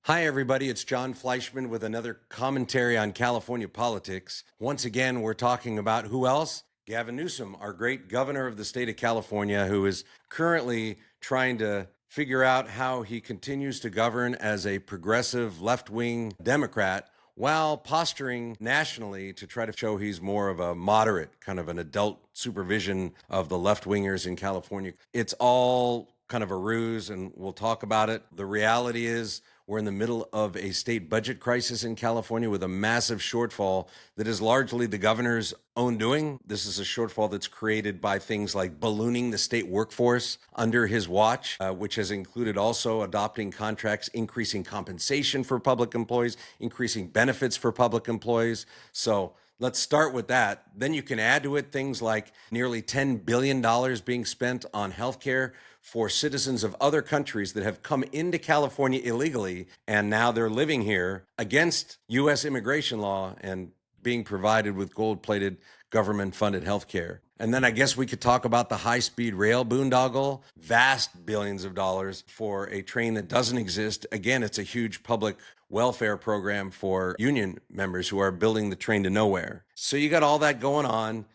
Hi, everybody. It's John Fleischman with another commentary on California politics. Once again, we're talking about who else? Gavin Newsom, our great governor of the state of California, who is currently trying to figure out how he continues to govern as a progressive left-wing Democrat while posturing nationally to try to show he's more of a moderate, kind of an adult supervision of the left-wingers in California. It's all kind of a ruse, and we'll talk about it. The reality is we're in the middle of a state budget crisis in California with a massive shortfall that is largely the governor's own doing. This is a shortfall that's created by things like ballooning the state workforce under his watch, which has included also adopting contracts, increasing compensation for public employees, increasing benefits for public employees. So let's start with that. Then you can add to it things like nearly $10 billion being spent on healthcare for citizens of other countries that have come into California illegally, and now they're living here against U.S. immigration law and being provided with gold-plated government-funded healthcare. And then I guess we could talk about the high-speed rail boondoggle, vast billions of dollars for a train that doesn't exist. Again, it's a huge public welfare program for union members who are building the train to nowhere. So you got all that going on.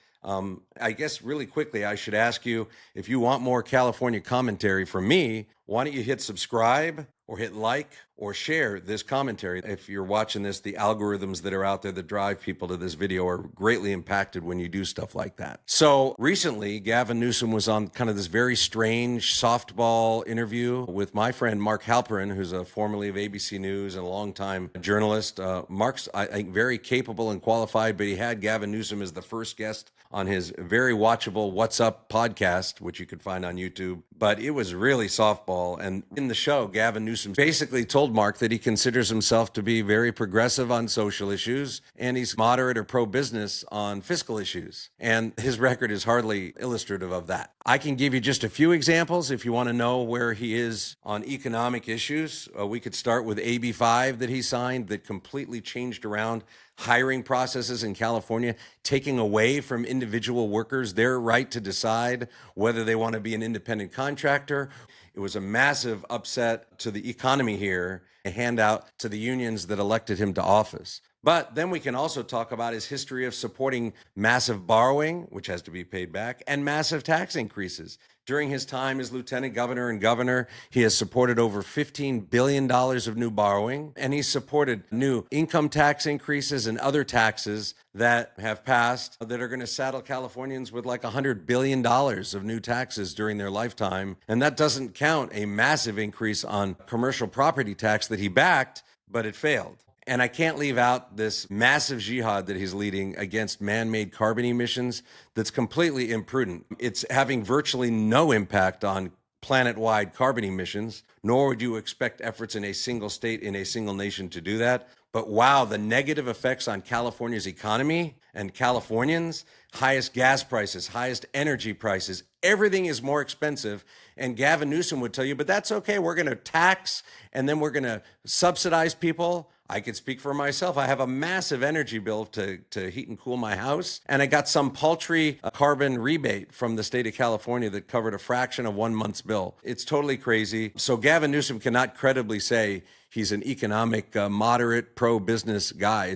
I guess really quickly, I should ask you, if you want more California commentary from me, why don't you hit subscribe or hit like or share this commentary? If you're watching this, the algorithms that are out there that drive people to this video are greatly impacted when you do stuff like that. So recently, Gavin Newsom was on kind of this very strange softball interview with my friend Mark Halperin, who's a formerly of ABC News and a longtime journalist. Mark's, I think, very capable and qualified, but he had Gavin Newsom as the first guest on his very watchable What's Up podcast, which you could find on YouTube. But it was really softball. And in the show, Gavin Newsom basically told Mark that he considers himself to be very progressive on social issues, and he's moderate or pro-business on fiscal issues. And his record is hardly illustrative of that. I can give you just a few examples if you want to know where he is on economic issues. We could start with AB 5 that he signed that completely changed around hiring processes in California, taking away from individual workers their right to decide whether they want to be an independent contractor. It was a massive upset to the economy here, a handout to the unions that elected him to office. But then we can also talk about his history of supporting massive borrowing, which has to be paid back, and massive tax increases. During his time as lieutenant governor and governor, he has supported over $15 billion of new borrowing, and he's supported new income tax increases and other taxes that have passed that are going to saddle Californians with like $100 billion of new taxes during their lifetime. And that doesn't count a massive increase on commercial property tax that he backed, but it failed. And I can't leave out this massive jihad that he's leading against man-made carbon emissions that's completely imprudent. It's having virtually no impact on planet-wide carbon emissions, nor would you expect efforts in a single state, in a single nation to do that. But wow, the negative effects on California's economy and Californians, highest gas prices, highest energy prices, everything is more expensive. And Gavin Newsom would tell you, but that's okay. We're going to tax and then we're going to subsidize people. I could speak for myself. I have a massive energy bill to heat and cool my house. And I got some paltry carbon rebate from the state of California that covered a fraction of 1 month's bill. It's totally crazy. So Gavin Newsom cannot credibly say he's an economic, moderate, pro-business guy.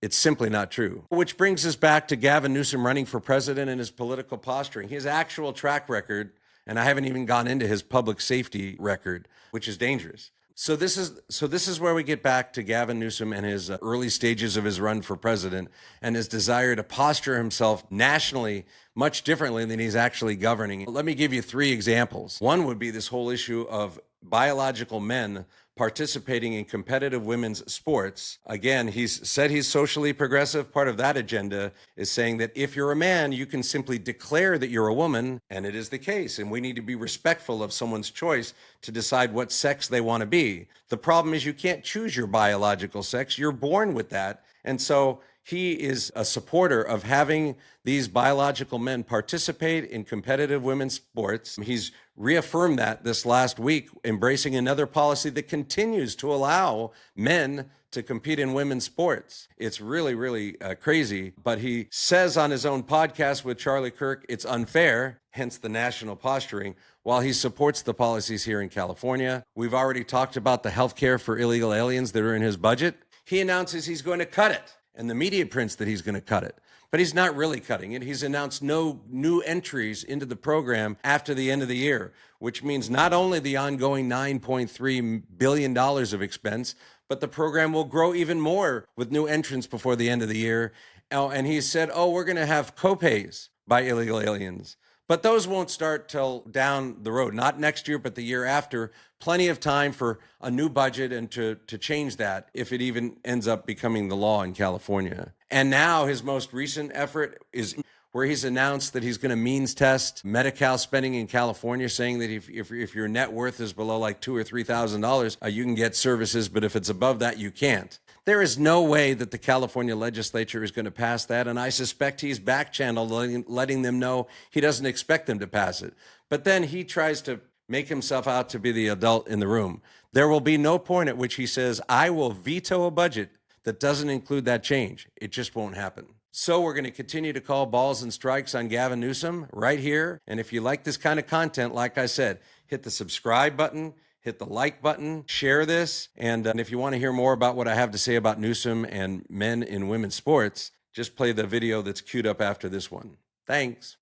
It's simply not true. Which brings us back to Gavin Newsom running for president and his political posturing. His actual track record, and I haven't even gone into his public safety record, which is dangerous. So this is where we get back to Gavin Newsom and his early stages of his run for president and his desire to posture himself nationally much differently than he's actually governing. Let me give you 3 examples. One would be this whole issue of biological men participating in competitive women's sports. Again, he's said he's socially progressive. Part of that agenda is saying that if you're a man, you can simply declare that you're a woman, and it is the case. And we need to be respectful of someone's choice to decide what sex they want to be. The problem is you can't choose your biological sex. You're born with that. And so He is a supporter of having these biological men participate in competitive women's sports. He's reaffirmed that this last week, embracing another policy that continues to allow men to compete in women's sports. It's really, really crazy. But he says on his own podcast with Charlie Kirk, it's unfair, hence the national posturing, while he supports the policies here in California. We've already talked about the health care for illegal aliens that are in his budget. He announces he's going to cut it, and the media prints that he's going to cut it. But he's not really cutting it. He's announced no new entries into the program after the end of the year, which means not only the ongoing $9.3 billion of expense, but the program will grow even more with new entrants before the end of the year. And he said, we're going to have copays by illegal aliens. But those won't start till down the road, not next year, but the year after. Plenty of time for a new budget and to change that if it even ends up becoming the law in California. And now his most recent effort is where he's announced that he's going to means test Medi-Cal spending in California, saying that if your net worth is below like $2,000 or $3,000, you can get services, but if it's above that, you can't. There is no way that the California legislature is going to pass that, and I suspect he's back-channeled, letting them know he doesn't expect them to pass it. But then he tries to make himself out to be the adult in the room. There will be no point at which he says, I will veto a budget that doesn't include that change. It just won't happen. So we're going to continue to call balls and strikes on Gavin Newsom right here. And if you like this kind of content, like I said, hit the subscribe button, hit the like button, share this. And if you want to hear more about what I have to say about Newsom and men in women's sports, just play the video that's queued up after this one. Thanks.